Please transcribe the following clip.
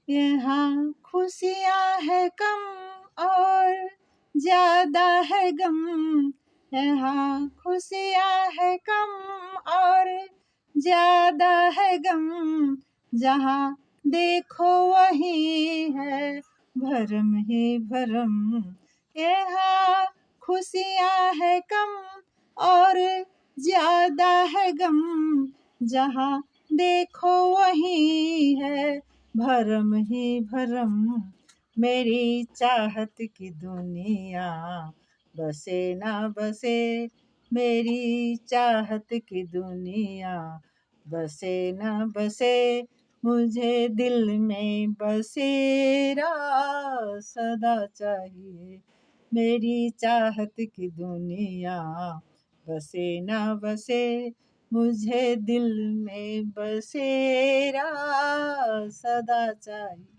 यहाँ खुशियाँ है कम और ज्यादा है गम। यहाँ खुशियाँ है कम और ज्यादा है गम। जहाँ देखो वही है भरम ही भरम। यहाँ खुशियाँ है कम और ज्यादा है गम। जहाँ देखो वही है भरम ही भरम। मेरी चाहत की दुनिया बसे ना बसे। मेरी चाहत की दुनिया बसे ना बसे। मुझे दिल में बसेरा सदा चाहिए। मेरी चाहत की दुनिया बसे ना बसे। मुझे दिल में बसेरा सदा चाहिए।